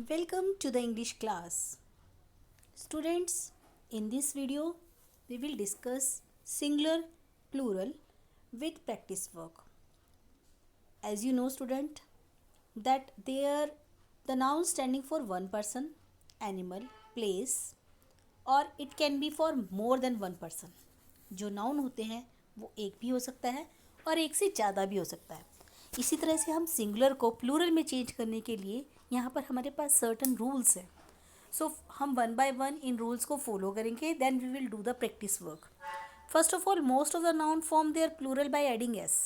Welcome to the English class. Students, in this video, we will discuss singular, plural with practice work. As you know, student, that they are the noun standing for one person, animal, place, और it can be for more than one person. जो noun होते हैं वो एक भी हो सकता है और एक से ज़्यादा भी हो सकता है. इसी तरह से हम सिंगुलर को प्लूरल में चेंज करने के लिए यहाँ पर हमारे पास सर्टन रूल्स हैं. सो हम वन बाय वन इन रूल्स को फॉलो करेंगे. Then we will do the practice work. First of all, most of the noun form their plural by adding S.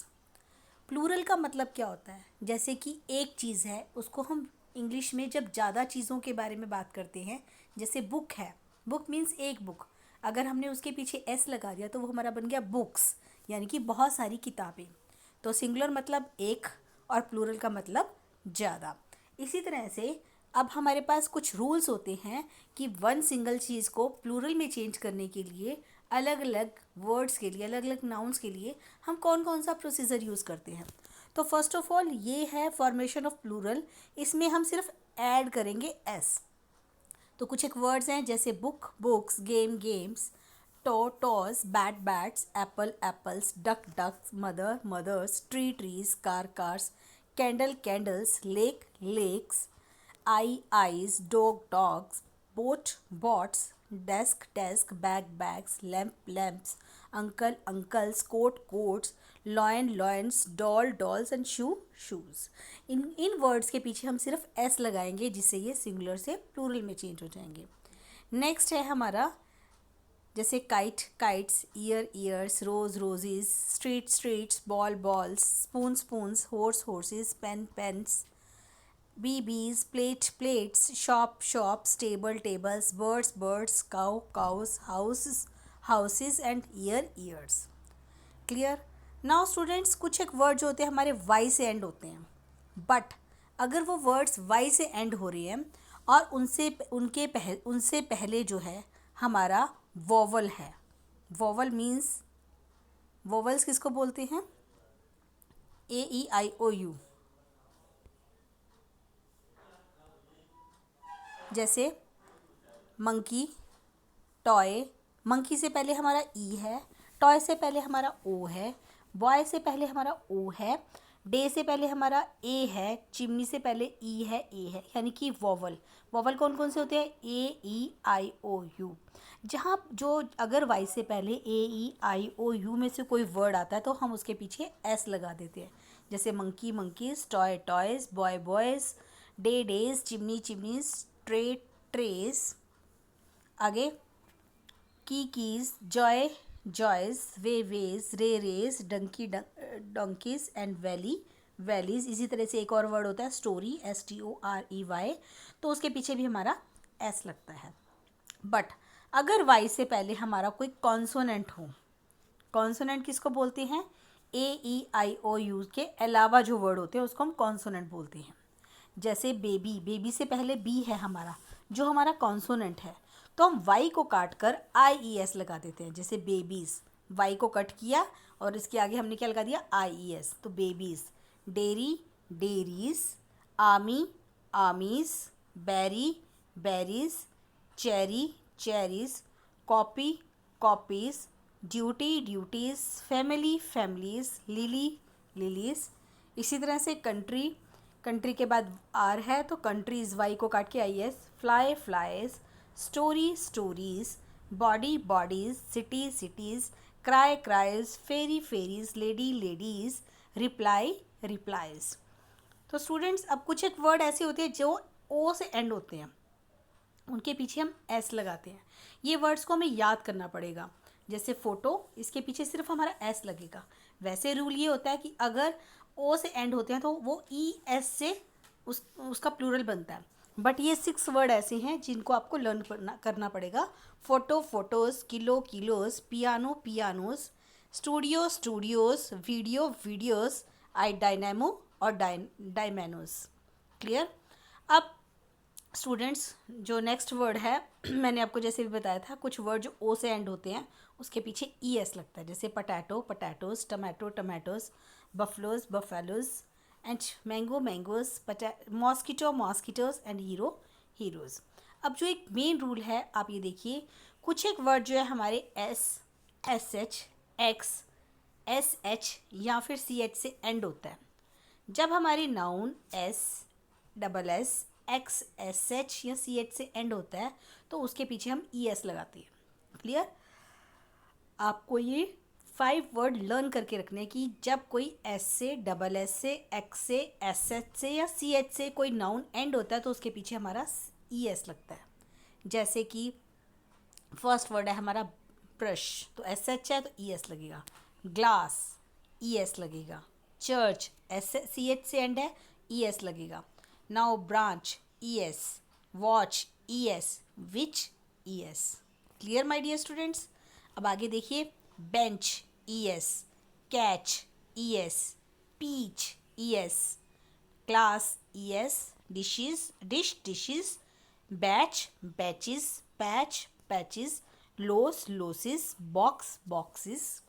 Plural का मतलब क्या होता है? जैसे कि एक चीज़ है, उसको हम इंग्लिश में जब ज़्यादा चीज़ों के बारे में बात करते हैं, जैसे बुक है, बुक मीन्स एक बुक, अगर हमने उसके पीछे एस लगा दिया तो वो हमारा बन गया बुक्स, यानी कि बहुत सारी किताबें. तो सिंगुलर मतलब एक और प्लूरल का मतलब ज़्यादा. इसी तरह से अब हमारे पास कुछ रूल्स होते हैं कि वन सिंगल चीज़ को प्लूरल में चेंज करने के लिए अलग अलग वर्ड्स के लिए, अलग अलग नाउन्स के लिए हम कौन कौन सा प्रोसीजर यूज़ करते हैं. तो फर्स्ट ऑफ ऑल ये है फॉर्मेशन ऑफ प्लूरल. इसमें हम सिर्फ ऐड करेंगे एस. तो कुछ एक वर्ड्स हैं जैसे book books, game games, toe toes, bat bats, apple apples, duck ducks, mother mothers, tree trees, car cars, candle candles, lake lakes, eye eyes, dog dogs, boat boats, desk desk, bag bags, lamp lamps, uncle uncles, coat coats, lion lions, doll dolls and shoe shoes. इन words के पीछे हम सिर्फ S लगाएंगे जिससे ये singular से plural में चेंज हो जाएंगे. नेक्स्ट है हमारा जैसे kite kites, ear ears, rose roses, street streets, ball balls, spoon spoons, horse horses, pen pens, babies, plate plates, shop shops, table tables, birds birds, cow cows, houses houses and ear ears. Clear. Now students, कुछ एक word जो होते हैं हमारे Y से and होते हैं, but अगर वो वर्ड्स वाई से एंड हो रहे हैं और उनसे पहले जो है हमारा वोवल है. वोवल मीन्स, वोवल्स किसको बोलते हैं? ए ई आई ओ यू. जैसे मंकी, टॉय. मंकी से पहले हमारा ई है, टॉय से पहले हमारा ओ है, बॉय से पहले हमारा ओ है, डे से पहले हमारा ए है, चिमनी से पहले ई है, ए है, यानी कि वोवल. वोवल कौन कौन से होते हैं? ए ई आई ओ यू. जहाँ जो अगर वाई से पहले ए ई आई ओ यू में से कोई वर्ड आता है तो हम उसके पीछे एस लगा देते हैं. जैसे monkey monkeys, toy toys, boy boys, day days, chimney chimneys, tray trays. आगे keys, joy joys, way ways, ray rays, donkey donkeys and valley valleys. इसी तरह से एक और वर्ड होता है story, S T O R E Y, तो उसके पीछे भी हमारा एस लगता है. बट अगर वाई से पहले हमारा कोई कॉन्सोनेंट हो, कॉन्सोनेंट किसको बोलते हैं? ए ई आई ओ यू के अलावा जो वर्ड होते हैं उसको हम कॉन्सोनेंट बोलते हैं. जैसे बेबी, बेबी से पहले बी है हमारा, जो हमारा कॉन्सोनेंट है, तो हम वाई को काट कर आई ई एस लगा देते हैं. जैसे बेबीज़, वाई को कट किया और इसके आगे हमने क्या लगा दिया? I E S. तो babies. Dairy dairies, army armies, berry berries, cherry cherries, copy copies, duty duties, family families, lily lilies. इसी तरह से कंट्री, कंट्री के बाद आर है तो कंट्रीज़, वाई को काट के I S. Fly flies, story stories, body bodies, city cities, cry cries, ferry ferries, lady ladies, reply replies. तो स्टूडेंट्स, अब कुछ एक वर्ड ऐसे होते हैं जो ओ से एंड होते हैं, उनके पीछे हम एस लगाते हैं. ये वर्ड्स को हमें याद करना पड़ेगा. जैसे फ़ोटो, इसके पीछे सिर्फ हमारा एस लगेगा. वैसे रूल ये होता है कि अगर ओ से एंड होते हैं तो वो ई एस से उसका प्लूरल बनता है. बट ये 6 वर्ड ऐसे हैं जिनको आपको लर्न करना पड़ेगा. Photo photos, kilo kilos, piano pianos, studio studios, video videos, I dynamo और डायमैनोज़. क्लियर. अब स्टूडेंट्स, जो नेक्स्ट वर्ड है मैंने आपको जैसे भी बताया था, कुछ वर्ड जो ओ से एंड होते हैं उसके पीछे ई एस लगता है. जैसे potato potatoes, tomato tomatoes, buffaloes buffaloes, and mango mangoes, mosquito mosquitoes and hero heroes. अब जो एक मेन रूल है आप ये देखिए, कुछ एक वर्ड जो है हमारे S, S H, x, S H या फिर सी एच से एंड होता है। जब हमारी noun S, double S, x, S H या सी एच से एंड होता है तो उसके पीछे हम ई एस लगाते हैं। क्लियर? आपको ये 5 वर्ड लर्न करके रखने हैं कि जब कोई एस से, डबल एस से, एक्स से, एस एच से या सी एच से कोई नाउन एंड होता है तो उसके पीछे हमारा ई एस लगता है। जैसे कि फर्स्ट वर्ड है हमारा ब्रश, तो एस एच है तो ई एस लगेगा। ग्लास, ई एस लगेगा। चर्च, एस सी एच से एंड है, ई एस लगेगा। Now branch, E S. Watch, E S. Which, E S. Clear my dear students? अब आगे देखिए, bench, E S. Catch, E S. Peach, E S. Class, E S. Dishes, dish, dishes. Batch, batches. Patch, patches. Loss, losses. Box, boxes.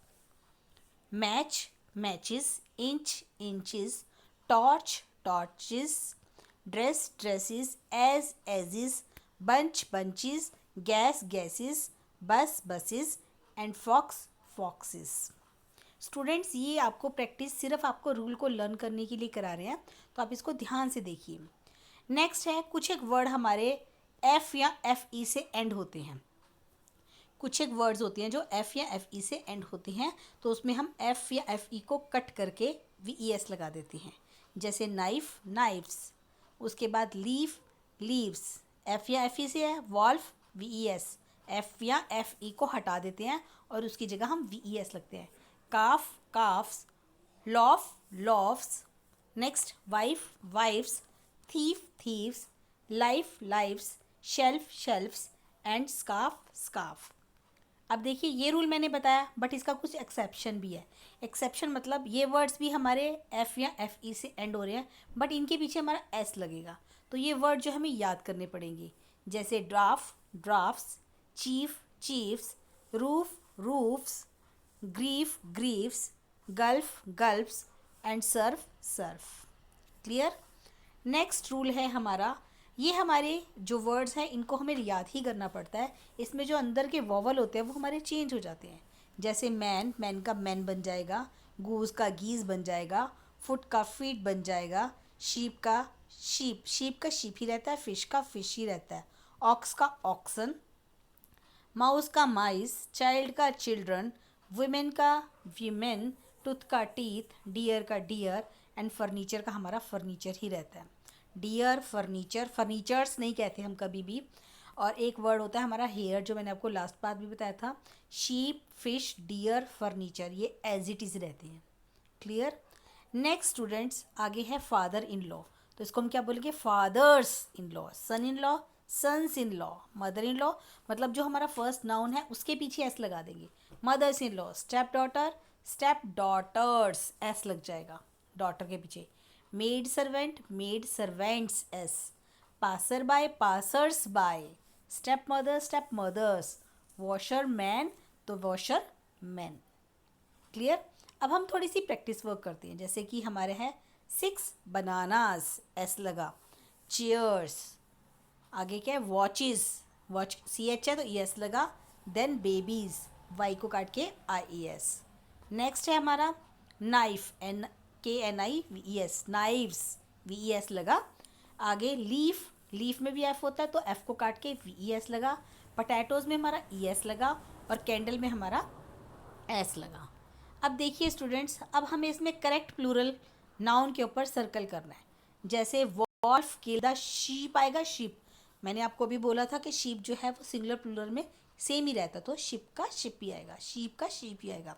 Match, matches. Inch, inches. Torch, torches. Dress, dresses. As, edges. Bunch, bunches. Gas, gases. Bus, buses and fox, foxes. Students, ये आपको practice सिर्फ आपको rule को learn करने के लिए करा रहे हैं, तो आप इसको ध्यान से देखिए। नेक्स्ट है, कुछ एक वर्ड हमारे एफ या एफ ई से एंड होते हैं। कुछ एक वर्ड्स होते हैं जो एफ या एफ ई से एंड होते हैं, तो उसमें हम एफ या एफ ई को कट करके वी ई एस लगा देते हैं। जैसे नाइफ, नाइफ्स। उसके बाद लीफ, लीव्स। एफ या एफ ई से है, wolf, V E S. F या एफ ई को हटा देते हैं और उसकी जगह हम वी ई एस लगते हैं। Calf, calfs. Laugh, laughs. Next, wife, wifes. Thief, thieves. Life, lifes. Shelf, shelfs and scarf, scarf. अब देखिए, ये रूल मैंने बताया, बट इसका कुछ एक्सेप्शन भी है। एक्सेप्शन मतलब ये वर्ड्स भी हमारे एफ या एफ ई से एंड हो रहे हैं, बट इनके पीछे हमारा एस लगेगा, तो ये वर्ड जो हमें याद करने पड़ेंगे। जैसे draft, drafts. Chief, chiefs. Roof, roofs. Grief, griefs. Gulf, gulfs and surf, surf. Clear? Next rule है हमारा, ये हमारे जो वर्ड्स हैं इनको हमें याद ही करना पड़ता है। इसमें जो अंदर के वॉवल होते हैं वो हमारे चेंज हो जाते हैं। जैसे मैन, मैन का मैन बन जाएगा। गूज का गीज बन जाएगा। फुट का फीट बन जाएगा। शीप का शीप, शीप का शीप ही रहता है। फिश का फिश ही रहता है। ऑक्स का ऑक्सन। माउस का माइस। चाइल्ड का चिल्ड्रन। वुमेन का वीमेन। टूथ का टीथ। डियर का डियर एंड फर्नीचर का हमारा फर्नीचर ही रहता है। डियर, फर्नीचर, फर्नीचर्स नहीं कहते हम कभी भी। और एक वर्ड होता है हमारा हेयर, जो मैंने आपको लास्ट बात भी बताया था। शीप, फिश, डियर, फर्नीचर, ये एज इट इज़ रहते हैं। क्लियर? नेक्स्ट स्टूडेंट्स, आगे है फादर इन लॉ, तो इसको हम क्या बोलेंगे? Fathers in law. Son in law, sons in law. Mother in law, मतलब जो हमारा फर्स्ट नाउन है उसके पीछे एस लगा देंगे। Mothers in law. Step daughter, step daughters, S लग जाएगा डॉटर के पीछे। Maid servant, maid servants, S. Passer by, passers by. Step mother, step mothers. Washer man, तो वॉशर मैन। क्लियर? अब हम थोड़ी सी प्रैक्टिस वर्क करते हैं। जैसे कि हमारे हैं 6 बनानास, एस लगा। चेयर्स, आगे क्या है? वॉचेस, वॉच सी एच है तो ई एस लगा। देन बेबीज, वाई को काट के आई ई एस। नेक्स्ट है हमारा नाइफ, एन के N I V E S, knives, V E S लगा। आगे लीफ, लीफ में भी एफ होता है तो एफ को काट के वी ई एस लगा। पटैटोज़ में हमारा ई एस लगा और कैंडल में हमारा एस लगा। अब देखिए स्टूडेंट्स, अब हमें इसमें करेक्ट प्लूरल नाउन के ऊपर सर्कल करना है। जैसे वॉल्फ किल द शीप आएगा, शीप। मैंने आपको अभी बोला था कि शीप जो है वो सिंगुलर प्लूरल में सेम ही रहता, तो शिप का शिप ही आएगा, शीप का शीप ही आएगा।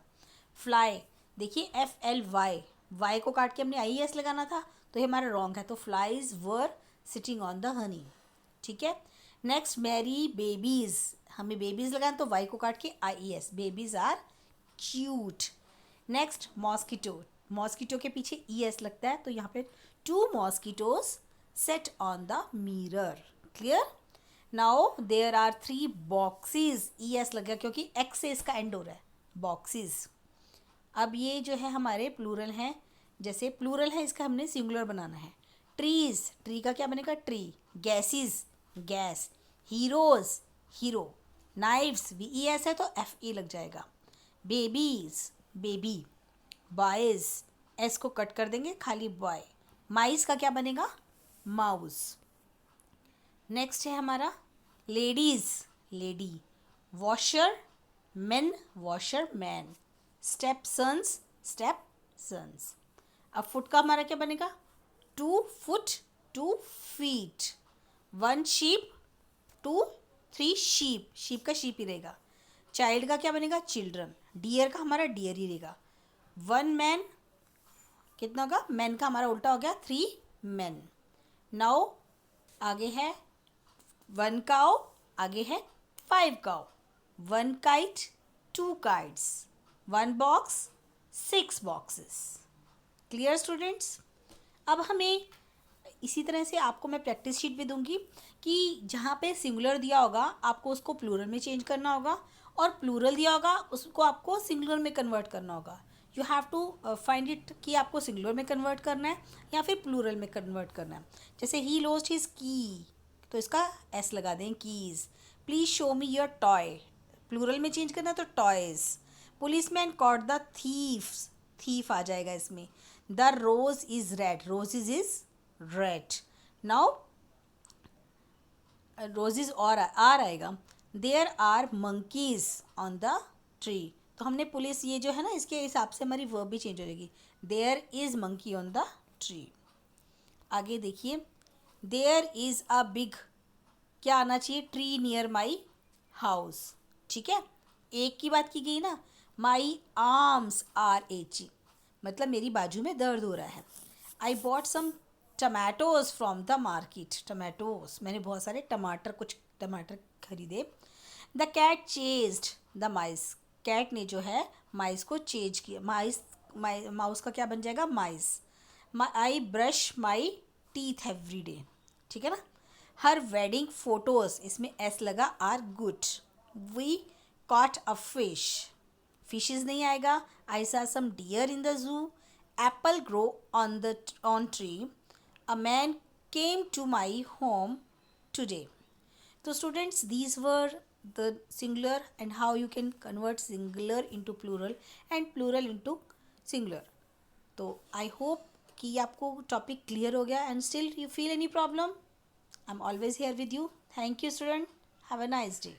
फ्लाई, देखिए एफ एल वाई, वाई को काट के हमने आई एस लगाना था तो ये हमारा रॉन्ग है, तो flies were sitting on the honey. ठीक है। नेक्स्ट, मैरी बेबीज़, हमें बेबीज़ लगाना तो वाई को काट के I E S, babies are cute. Next, mosquito, mosquito के पीछे ई एस लगता है तो यहाँ पे 2 mosquitoes sat on the mirror. Clear? Now there are 3 boxes, E S लग गया क्योंकि एक्स से इसका एंड हो रहा है, बॉक्सेस। अब ये जो है हमारे प्लूरल हैं, जैसे प्लूरल है, इसका हमने सिंगुलर बनाना है। ट्रीज, ट्री का क्या बनेगा? Tree. Gases, gas. Heroes, hero. Knifes, VES है तो FE लग जाएगा। Babies, baby. बॉयज, S को कट कर देंगे, खाली बॉय। माइस का क्या बनेगा? माउस। नेक्स्ट है हमारा ladies, lady. Washer man, washer man. Step sons, step sons. अब फुट का हमारा क्या बनेगा? 2 foot, 2 feet. 1 sheep, 2 3 sheep, sheep का शीप ही रहेगा। चाइल्ड का क्या बनेगा? चिल्ड्रन। डियर का हमारा डियर ही रहेगा। 1 मैन, कितना होगा? मैन का हमारा उल्टा हो गया 3 मैन। नाउ आगे है 1 काउ, आगे है 5 cow. 1 kite, 2 kites. 1 box, 6 boxes. Clear students? अब हमें इसी तरह से आपको मैं प्रैक्टिस शीट भी दूंगी कि जहाँ पे सिंगुलर दिया होगा आपको उसको प्लूरल में चेंज करना होगा, और प्लूरल दिया होगा उसको आपको सिंगुलर में कन्वर्ट करना होगा। You have to find it कि आपको सिंगुलर में कन्वर्ट करना है या फिर प्लूरल में कन्वर्ट करना है। जैसे ही लॉस्ट हिज की, तो इसका S लगा दें, keys. Please show me your toy, plural में चेंज करना है तो toys. Police man caught the thieves, thief आ जाएगा इसमें। The rose is red, roses is red. Now roses और आर आएगा। There are monkeys on the tree, तो हमने पुलिस ये जो है ना, इसके हिसाब से हमारी वर्ब भी चेंज हो जाएगी। There is monkey on the tree. आगे देखिए, देयर इज अ बिग, क्या आना चाहिए? Tree near my house. ठीक है, एक की बात की गई ना। माई आर्म्स आर एचिंग, मतलब मेरी बाजू में दर्द हो रहा है। I bought some tomatoes from the market, tomatoes, मैंने बहुत सारे टमाटर, कुछ टमाटर खरीदे। The cat chased the mice, cat ने जो है माइस को चेज किया। माउस का क्या बन जाएगा? Mice. I brush my teeth every day, ठीक है ना। हर वेडिंग फोटोज, इसमें S लगा, are good. We caught a fish, fishes नहीं आएगा। I saw some deer in the zoo. Apple grow on tree. A man came to my home today. तो students, these were the singular and how you can convert singular into plural and plural into singular. तो I hope कि आपको topic clear हो गया, and still you feel any problem, I am always here with you. Thank you student, have a nice day.